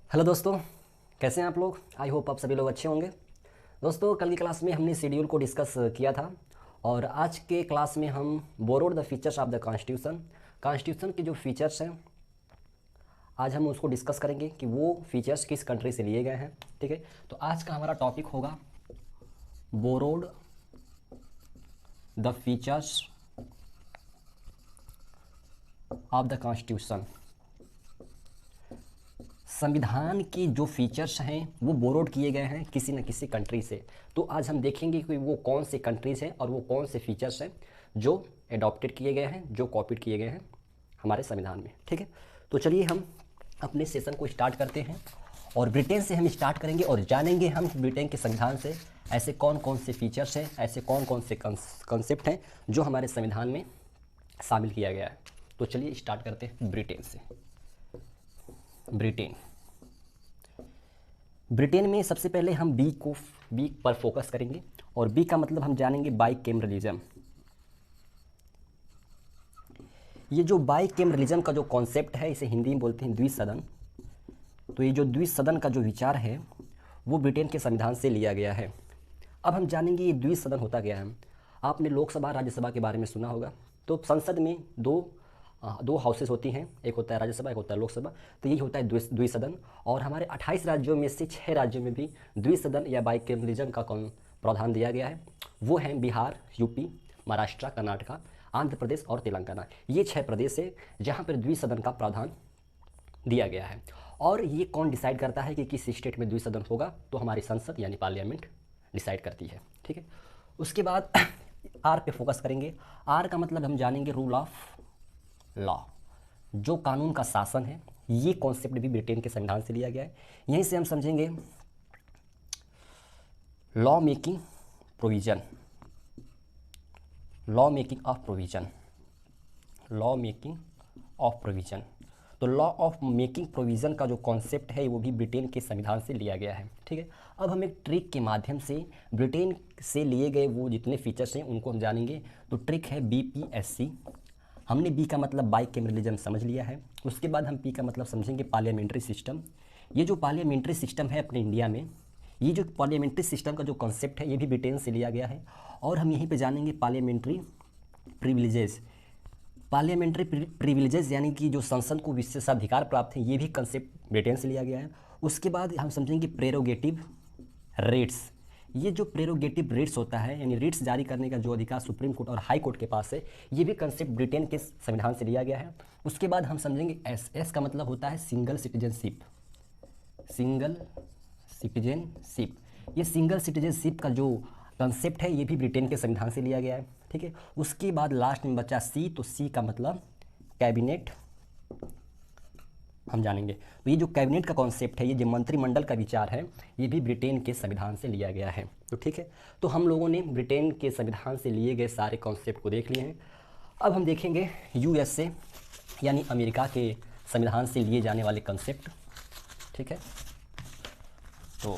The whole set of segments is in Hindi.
हेलो दोस्तों, कैसे हैं आप लोग। आई होप आप सभी लोग अच्छे होंगे। दोस्तों, कल की क्लास में हमने शेड्यूल को डिस्कस किया था और आज के क्लास में हम borrowed the features of the constitution के जो फीचर्स हैं आज हम उसको डिस्कस करेंगे कि वो फीचर्स किस कंट्री से लिए गए हैं। ठीक है, तो आज का हमारा टॉपिक होगा borrowed the features of the constitution. संविधान के जो फीचर्स हैं वो बोरोड किए गए हैं किसी न किसी कंट्री से। तो आज हम देखेंगे कि वो कौन से कंट्रीज़ हैं और वो कौन से फीचर्स हैं जो एडॉप्टेड किए गए हैं, जो कॉपीड किए गए हैं हमारे संविधान में। ठीक है, तो चलिए हम अपने सेशन को स्टार्ट करते हैं और ब्रिटेन से हम स्टार्ट करेंगे और जानेंगे हम ब्रिटेन के संविधान से ऐसे कौन कौन से फीचर्स हैं, ऐसे कौन कौन से कंसेप्ट हैं जो हमारे संविधान में शामिल किया गया है। तो चलिए स्टार्ट करते हैं ब्रिटेन से। ब्रिटेन में सबसे पहले हम बी पर फोकस करेंगे और बी का मतलब हम जानेंगे बाइकैमरलिज्म। ये जो बाइकैमरलिज्म का जो कॉन्सेप्ट है इसे हिंदी में बोलते हैं द्विसदन। तो ये जो द्विसदन का जो विचार है वो ब्रिटेन के संविधान से लिया गया है। अब हम जानेंगे ये द्विसदन होता क्या है। आपने लोकसभा राज्यसभा के बारे में सुना होगा। तो संसद में दो हाउसेस होती हैं, एक होता है राज्यसभा, एक होता है लोकसभा। तो यही होता है द्विसदन। और हमारे 28 राज्यों में से 6 राज्यों में भी द्विसदन या बाइकैमरलिज्म का प्रावधान दिया गया है। वो हैं बिहार, यूपी, महाराष्ट्र, कर्नाटक, आंध्र प्रदेश और तेलंगाना। ये 6 प्रदेश है जहाँ पर द्विसदन का प्रावधान दिया गया है। और ये कौन डिसाइड करता है कि किस स्टेट में द्विसदन होगा? तो हमारी संसद यानी पार्लियामेंट डिसाइड करती है। ठीक है, उसके बाद आर पे फोकस करेंगे। आर का मतलब हम जानेंगे रूल ऑफ लॉ, जो कानून का शासन है। ये कॉन्सेप्ट भी ब्रिटेन के संविधान से लिया गया है। यहीं से हम समझेंगे law making provision, law making of provision. तो लॉ ऑफ मेकिंग प्रोविजन का जो कॉन्सेप्ट है वो भी ब्रिटेन के संविधान से लिया गया है। ठीक है, अब हम एक ट्रिक के माध्यम से ब्रिटेन से लिए गए वो जितने फीचर्स हैं उनको हम जानेंगे। तो ट्रिक है BPSC। हमने बी का मतलब बाइकैमरलिज्म समझ लिया है। उसके बाद हम पी का मतलब समझेंगे पार्लियामेंट्री सिस्टम। ये जो पार्लियामेंट्री सिस्टम है अपने इंडिया में, ये जो पार्लियामेंट्री सिस्टम का जो कॉन्सेप्ट है ये भी ब्रिटेन से लिया गया है। और हम यहीं पे जानेंगे पार्लियामेंट्री प्रिविलेजेस यानी कि जो संसद को विशेषाधिकार प्राप्त है, ये भी कंसेप्ट ब्रिटेन से लिया गया है। उसके बाद हम समझेंगे प्रेरोगेटिव रेट्स। ये जो प्रेरोगेटिव रेट्स होता है यानी रेट्स जारी करने का जो अधिकार सुप्रीम कोर्ट और हाई कोर्ट के पास है, ये भी कंसेप्ट ब्रिटेन के संविधान से लिया गया है। उसके बाद हम समझेंगे एस का मतलब होता है सिंगल सिटीजनशिप। ये सिंगल सिटीजनशिप का जो कंसेप्ट है ये भी ब्रिटेन के संविधान से लिया गया है। ठीक है, उसके बाद लास्ट में बचा सी। तो सी का मतलब कैबिनेट हम जानेंगे। तो ये जो कैबिनेट का कॉन्सेप्ट है, ये जो मंत्रिमंडल का विचार है, ये भी ब्रिटेन के संविधान से लिया गया है। तो ठीक है, तो हम लोगों ने ब्रिटेन के संविधान से लिए गए सारे कॉन्सेप्ट को देख लिए हैं। अब हम देखेंगे USA यानी अमेरिका के संविधान से लिए जाने वाले कॉन्सेप्ट। ठीक है, तो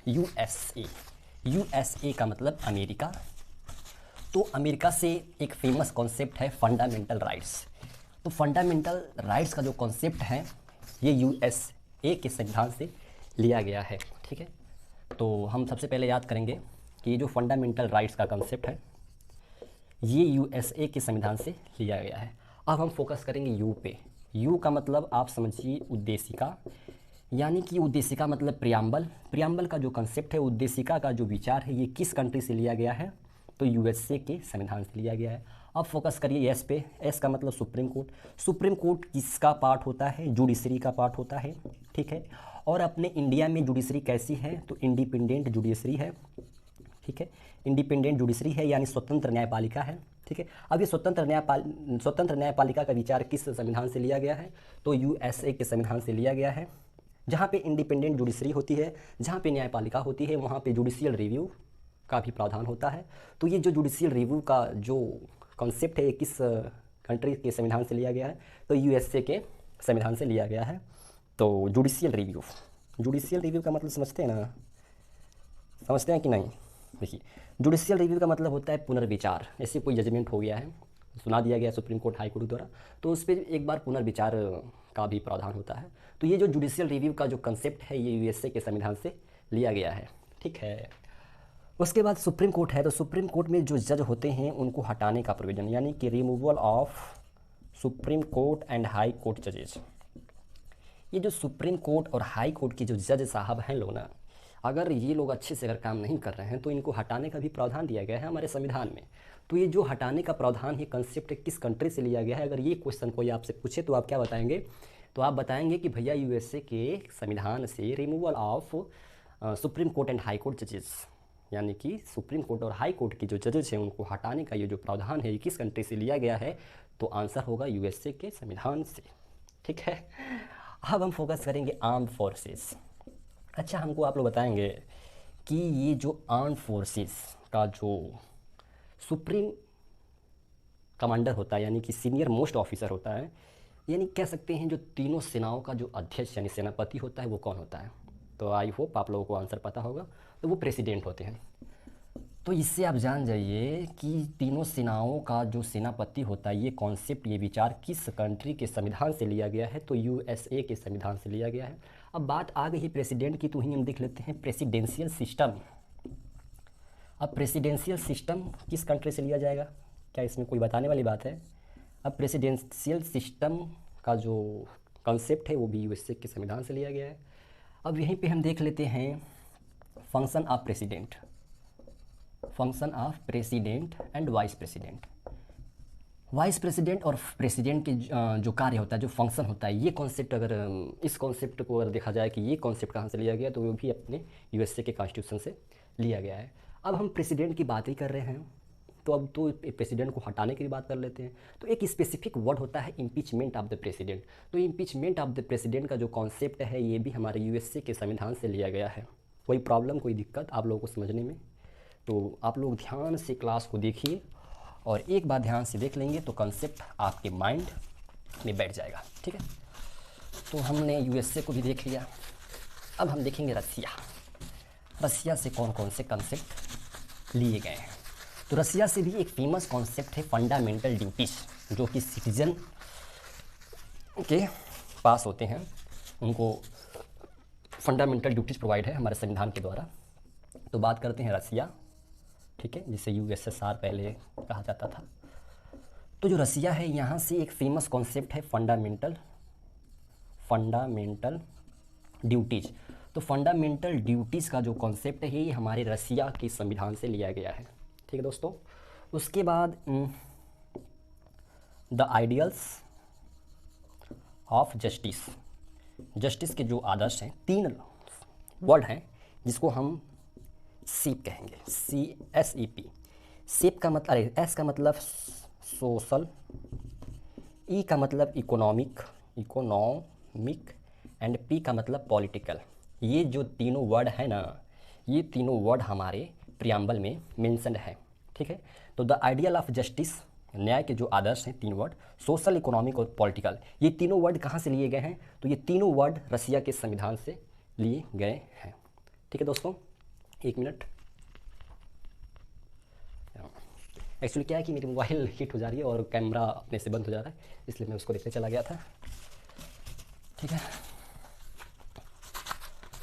USA का मतलब अमेरिका। तो अमेरिका से एक फेमस कॉन्सेप्ट है फंडामेंटल राइट्स। तो फंडामेंटल राइट्स का जो कॉन्सेप्ट है ये USA के संविधान से लिया गया है। ठीक है, तो हम सबसे पहले याद करेंगे कि ये जो फंडामेंटल राइट्स का कॉन्सेप्ट है ये USA के संविधान से लिया गया है। अब हम फोकस करेंगे यू पे। यू का मतलब आप समझिए उद्देशिका, यानी कि उद्देशिका मतलब प्रियम्बल का जो कॉन्सेप्ट है, उद्देशिका का जो विचार है, ये किस कंट्री से लिया गया है? तो USA के संविधान से लिया गया है। अब फोकस करिए एस पे। एस का मतलब सुप्रीम कोर्ट किसका पार्ट होता है? जुडिशरी का पार्ट होता है। ठीक है, और अपने इंडिया में जुडिशरी कैसी है? तो इंडिपेंडेंट जुडिशरी है। ठीक है, इंडिपेंडेंट जुडिशरी है यानी स्वतंत्र न्यायपालिका है। ठीक है, अब ये स्वतंत्र न्यायपालिका का विचार किस संविधान से लिया गया है? तो USA के संविधान से लिया गया है। जहाँ पे इंडिपेंडेंट जुडिशरी होती है, जहाँ पे न्यायपालिका होती है, वहाँ पे जुडिशियल रिव्यू का भी प्रावधान होता है। तो ये जो जुडिशियल रिव्यू का जो कॉन्सेप्ट है ये किस कंट्री के संविधान से लिया गया है? तो USA के संविधान से लिया गया है। तो जुडिशियल रिव्यू का मतलब समझते हैं ना, समझते हैं कि नहीं? देखिए, जुडिशियल रिव्यू का मतलब होता है पुनर्विचार। ऐसे कोई जजमेंट हो गया है सुना दिया गया सुप्रीम कोर्ट हाई कोर्ट द्वारा, तो उस पर एक बार पुनर्विचार का भी प्रावधान होता है। तो ये जो जुडिशियल रिव्यू का जो कंसेप्ट है ये यूएसए के संविधान से लिया गया है, ठीक है। उसके बाद सुप्रीम कोर्ट है, तो सुप्रीम कोर्ट में जो जज होते हैं उनको हटाने का प्रोविजन, यानी कि removal of supreme court and high court जजेस। ये जो सुप्रीम कोर्ट और हाई कोर्ट के जो जज साहब हैं लोग ना, अगर ये लोग अच्छे से अगर काम नहीं कर रहे हैं तो इनको हटाने का भी प्रावधान दिया गया है हमारे संविधान में। तो ये जो हटाने का प्रावधान, ये कंसेप्ट किस कंट्री से लिया गया है, अगर ये क्वेश्चन कोई आपसे पूछे तो आप क्या बताएंगे? तो आप बताएंगे कि भैया यूएसए के संविधान से removal of supreme court and high court जजेस, यानी कि सुप्रीम कोर्ट और हाई कोर्ट के जो जजेस हैं उनको हटाने का ये जो प्रावधान है ये किस कंट्री से लिया गया है? तो आंसर होगा यूएसए के संविधान से, ठीक है। अब हम फोकस करेंगे आर्म फोर्सेस। अच्छा, हमको आप लोग बताएंगे कि ये जो आर्म फोर्सेस का जो सुप्रीम कमांडर होता है, यानी कि सीनियर मोस्ट ऑफिसर होता है, यानी कह सकते हैं जो तीनों सेनाओं का जो अध्यक्ष यानी सेनापति होता है वो कौन होता है? तो आई होप आप लोगों को आंसर पता होगा, तो वो प्रेसिडेंट होते हैं। तो इससे आप जान जाइए कि तीनों सेनाओं का जो सेनापति होता है ये कॉन्सेप्ट, ये विचार किस कंट्री के संविधान से लिया गया है? तो यूएसए के संविधान से लिया गया है। अब बात आ गई प्रेसिडेंट की, तो ही हम देख लेते हैं प्रेसिडेंशियल सिस्टम। अब प्रेसिडेंशियल सिस्टम किस कंट्री से लिया जाएगा? क्या इसमें कोई बताने वाली बात है? अब प्रेसिडेंशियल सिस्टम का जो कॉन्सेप्ट है वो भी यूएसए के संविधान से लिया गया है। अब यहीं पे हम देख लेते हैं function of president, function of president and vice president. Vice president और प्रेसिडेंट के जो कार्य होता है, जो फंक्शन होता है, ये कॉन्सेप्ट अगर इस कॉन्सेप्ट को अगर देखा जाए कि ये कॉन्सेप्ट कहाँ से लिया गया, तो वो भी अपने यूएसए के कॉन्स्टिट्यूशन से लिया गया है। अब हम प्रेसिडेंट की बात ही कर रहे हैं, तो अब तो प्रेसिडेंट को हटाने की बात कर लेते हैं। तो एक स्पेसिफिक वर्ड होता है इम्पीचमेंट ऑफ द प्रेसिडेंट। तो इम्पीचमेंट ऑफ द प्रेसिडेंट का जो कॉन्सेप्ट है ये भी हमारे यूएसए के संविधान से लिया गया है। कोई प्रॉब्लम, कोई दिक्कत आप लोगों को समझने में? तो आप लोग ध्यान से क्लास को देखिए, और एक बार ध्यान से देख लेंगे तो कॉन्सेप्ट आपके माइंड में बैठ जाएगा, ठीक है। तो हमने यूएसए को भी देख लिया, अब हम देखेंगे रसिया। रसिया से कौन कौन से कॉन्सेप्ट लिए गए हैं? तो रसिया से भी एक फेमस कॉन्सेप्ट है फंडामेंटल ड्यूटीज, जो कि सिटीजन के पास होते हैं, उनको फंडामेंटल ड्यूटीज प्रोवाइड है हमारे संविधान के द्वारा। तो बात करते हैं रसिया, ठीक है, जिसे यूएसएसआर पहले कहा जाता था। तो जो रसिया है, यहाँ से एक फेमस कॉन्सेप्ट है फंडामेंटल ड्यूटीज। तो फंडामेंटल ड्यूटीज़ का जो कॉन्सेप्ट है ये हमारे रसिया के संविधान से लिया गया है, ठीक है दोस्तों। उसके बाद the ideals of justice. Justice के जो आदर्श हैं, 3 वर्ड हैं जिसको हम सीप कहेंगे, CSEP। सीप का मतलब, अरे एस का मतलब सोशल, ई का मतलब इकोनॉमिक एंड पी का मतलब पॉलिटिकल। ये जो तीनों वर्ड है ना, ये तीनों वर्ड हमारे प्रियम्बल में मेंशन्ड है, ठीक है। तो द आइडियल ऑफ जस्टिस, न्याय के जो आदर्श हैं, 3 वर्ड, सोशल, इकोनॉमिक और पॉलिटिकल, ये तीनों वर्ड कहाँ से लिए गए हैं? तो ये तीनों वर्ड रसिया के संविधान से लिए गए हैं, ठीक है दोस्तों। 1 मिनट, एक्चुअली क्या है कि मेरी मोबाइल हीट हो जा रही है और कैमरा अपने से बंद हो जा रहा है, इसलिए मैं उसको देखने चला गया था, ठीक है।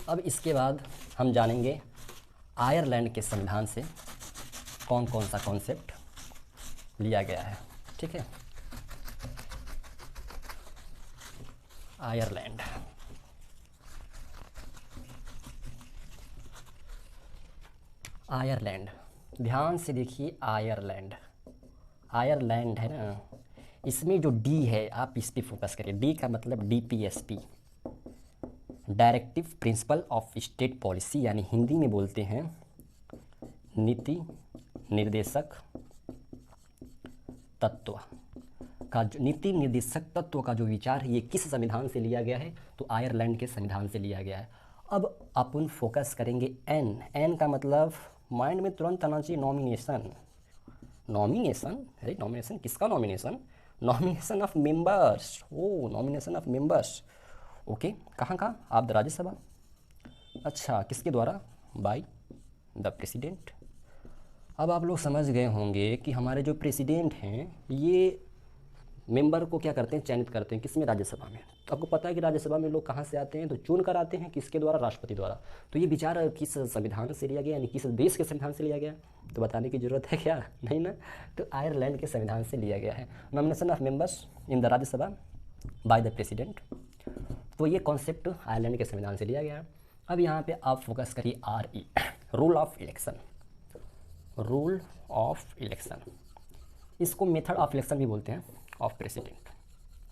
अब इसके बाद हम जानेंगे आयरलैंड के संविधान से कौन कौन सा कॉन्सेप्ट लिया गया है, ठीक है। आयरलैंड, आयरलैंड, ध्यान से देखिए, आयरलैंड है ना, इसमें जो डी है आप इस पे फोकस करिए। डी का मतलब DPSP, directive principle of state policy, यानी हिंदी में बोलते हैं नीति निर्देशक तत्व का, नीति निर्देशक तत्व का जो विचार है ये किस संविधान से लिया गया है? तो आयरलैंड के संविधान से लिया गया है। अब अपन फोकस करेंगे एन का मतलब माइंड में तुरंत आना चाहिए नॉमिनेशन। अरे नॉमिनेशन किसका? Nomination of members. Oh, nomination of members, okay. कहाँ का? आप राज्यसभा। अच्छा, किसके द्वारा? By the president. अब आप लोग समझ गए होंगे कि हमारे जो प्रेसिडेंट हैं ये मेंबर को क्या करते हैं, चयनित करते हैं किसमें, राज्यसभा में। तो आपको पता है कि राज्यसभा में लोग कहाँ से आते हैं, तो चुन कर आते हैं, किसके द्वारा, राष्ट्रपति द्वारा। तो ये विचार किस संविधान से लिया गया, यानी किस देश के संविधान से लिया गया, तो बताने की जरूरत है क्या, नहीं ना। तो आयरलैंड के संविधान से लिया गया है। Nomination of members in the Rajya Sabha bye the president, तो ये कॉन्सेप्ट आयरलैंड के संविधान से लिया गया है। अब यहाँ पे आप फोकस करिए RE, rule of election. Rule of election, इसको मेथड ऑफ इलेक्शन भी बोलते हैं ऑफ प्रेसिडेंट,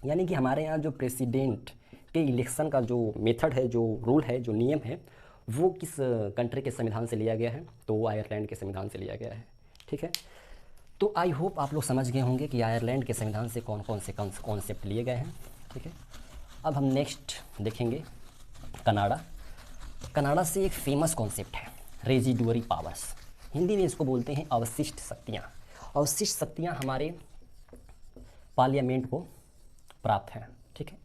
यानी कि हमारे यहाँ जो प्रेसिडेंट के इलेक्शन का जो मेथड है, जो रूल है, जो नियम है, वो किस कंट्री के संविधान से लिया गया है, तो वो आयरलैंड के संविधान से लिया गया है। ठीक है, तो आई होप आप लोग समझ गए होंगे कि आयरलैंड के संविधान से कौन कौन से कॉन्सेप्ट लिए गए हैं। ठीक है, अब हम नेक्स्ट देखेंगे कनाडा। कनाडा से एक फेमस कॉन्सेप्ट है रेजिडुअरी पावर्स, हिंदी में इसको बोलते हैं अवशिष्ट शक्तियाँ। अवशिष्ट शक्तियाँ हमारे पार्लियामेंट को प्राप्त हैं। ठीक है,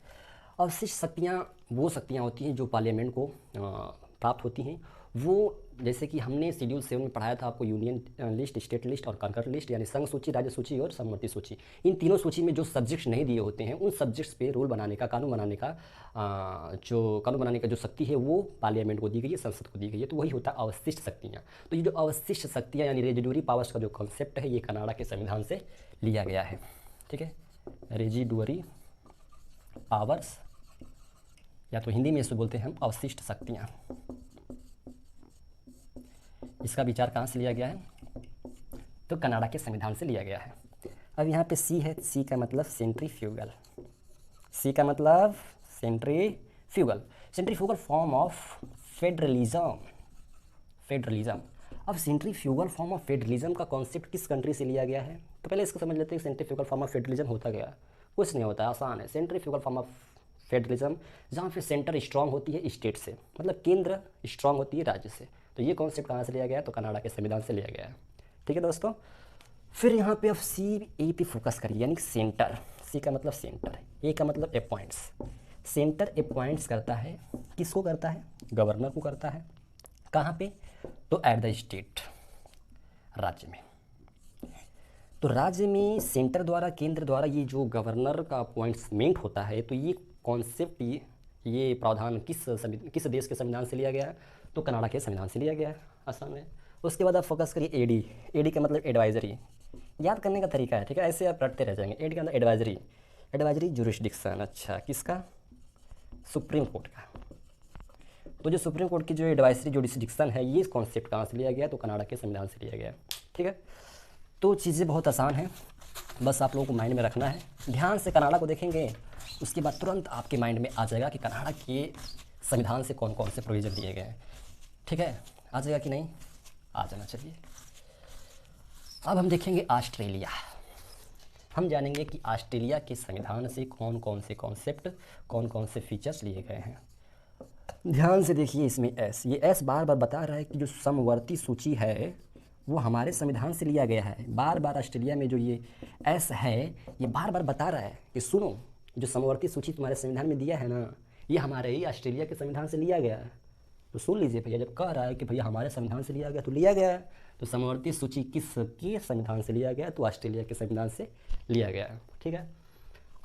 अवशिष्ट शक्तियाँ वो शक्तियाँ होती हैं जो पार्लियामेंट को प्राप्त होती हैं। वो जैसे कि हमने शेड्यूल 7 में पढ़ाया था आपको, यूनियन लिस्ट, स्टेट लिस्ट और कंकर लिस्ट, यानी संघ सूची, राज्य सूची और समवर्ती सूची। इन तीनों सूची में जो सब्जेक्ट्स नहीं दिए होते हैं, उन सब्जेक्ट्स पे रूल बनाने का, कानून बनाने का जो शक्ति है वो पार्लियामेंट को दी गई है, संसद को दी गई है। तो वही होता है अवशिष्ट शक्तियाँ। तो ये जो अवशिष्ट शक्तियाँ यानी रेजिडुअरी पावर्स का जो कॉन्सेप्ट है, ये कनाडा के संविधान से लिया गया है। ठीक है, रेजिडुअरी पावर्स, या तो हिंदी में इसको बोलते हैं हम अवशिष्ट शक्तियाँ। इसका विचार कहाँ से लिया गया है, तो कनाडा के संविधान से लिया गया है। अब यहाँ पे C है, C का मतलब सेंट्रीफ्यूगल। C का मतलब centrifugal, centrifugal form of federalism. Federalism, अब सेंट्रीफ्यूगल फॉर्म ऑफ फेडरलिज्म का कॉन्सेप्ट किस कंट्री से लिया गया है, तो पहले इसको समझ लेते हैं। सेंट्रीफ्यूगल फॉर्म ऑफ फेडरलिज्म होता गया, कुछ नहीं होता, आसान है। सेंट्रीफ्यूगल फॉर्म ऑफ फेडरलिज्म, जहाँ पे सेंटर स्ट्रांग होती है स्टेट से, मतलब केंद्र स्ट्रांग होती है राज्य से। तो ये कॉन्सेप्ट कहाँ से लिया गया है, तो कनाडा के संविधान से लिया गया है। ठीक है दोस्तों, फिर यहाँ पे अब CA पे फोकस करिए, यानी सेंटर। C का मतलब सेंटर, A का मतलब अपॉइंट्स। सेंटर अपॉइंट्स करता है, किसको करता है, गवर्नर को करता है। कहाँ पे, तो एट द स्टेट, राज्य में। तो राज्य में सेंटर द्वारा, केंद्र द्वारा ये जो गवर्नर का अपॉइंटमेंट होता है, तो ये कॉन्सेप्ट, ये प्रावधान किस देश के संविधान से लिया गया है, तो कनाडा के संविधान से लिया गया है। आसान है। उसके बाद आप फोकस करिए AD। AD का मतलब एडवाइजरी, याद करने का तरीका है। ठीक है, ऐसे आप रटते रह जाएंगे। AD का मतलब एडवाइजरी, एडवाइजरी जुरिस्डिक्शन। अच्छा, किसका, सुप्रीम कोर्ट का। तो जो सुप्रीम कोर्ट की जो एडवाइजरी जुरिस्डिक्शन है, ये कॉन्सेप्ट कहाँ से लिया गया, तो कनाडा के संविधान से लिया गया है। ठीक है, तो चीज़ें बहुत आसान हैं, बस आप लोगों को माइंड में रखना है। ध्यान से कनाडा को देखेंगे, उसके बाद तुरंत आपके माइंड में आ जाएगा कि कनाडा के संविधान से कौन कौन से प्रोविजन दिए गए हैं। ठीक है, आ जाएगा कि नहीं, आ जाना चाहिए। अब हम देखेंगे ऑस्ट्रेलिया। हम जानेंगे कि ऑस्ट्रेलिया के संविधान से कौन कौन से कॉन्सेप्ट, कौन कौन से फीचर्स लिए गए हैं। ध्यान से देखिए, इसमें S, ये S बार बार बता रहा है कि जो समवर्ती सूची है वो हमारे संविधान से लिया गया है। बार बार ऑस्ट्रेलिया में जो ये S है, ये बार बार बता रहा है कि सुनो, जो समवर्ती सूची तुम्हारे संविधान में दिया है ना, ये हमारे ही ऑस्ट्रेलिया के संविधान से लिया गया है। तो सुन लीजिए भैया, जब कह रहा है कि भैया हमारे संविधान से लिया गया, तो लिया गया है। तो समवर्ती सूची किसके संविधान से लिया गया, तो ऑस्ट्रेलिया के संविधान से लिया गया है। ठीक है,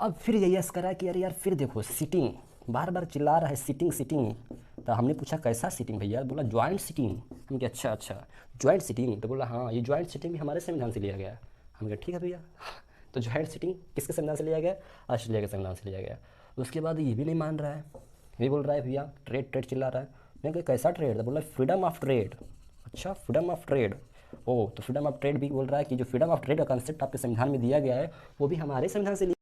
अब फिर ये यस करा कि अरे यार, फिर देखो सिटिंग, बार बार चिल्ला रहा है सिटिंग सिटिंग। तो हमने पूछा कैसा सिटिंग भैया, बोला ज्वाइंट सिटिंग। हम कहा अच्छा ज्वाइंट सिटिंग, तो बोला हाँ, ये ज्वाइंट सिटिंग भी हमारे संविधान से लिया गया है। हम कहा ठीक है भैया, तो ज्वाइंट सिटिंग किसके संविधान से लिया गया, ऑस्ट्रेलिया के संविधान से लिया गया। उसके बाद ये भी नहीं मान रहा है, ये बोल रहा है भैया ट्रेड चिल्ला रहा है। मैं कहा कैसा ट्रेड, तो बोला फ्रीडम ऑफ ट्रेड। अच्छा, फ्रीडम ऑफ ट्रेड, तो फ्रीडम ऑफ ट्रेड भी बोल रहा है कि जो फ्रीडम ऑफ ट्रेड का कंसेप्ट आपके संविधान में दिया गया है, वो भी हमारे संविधान से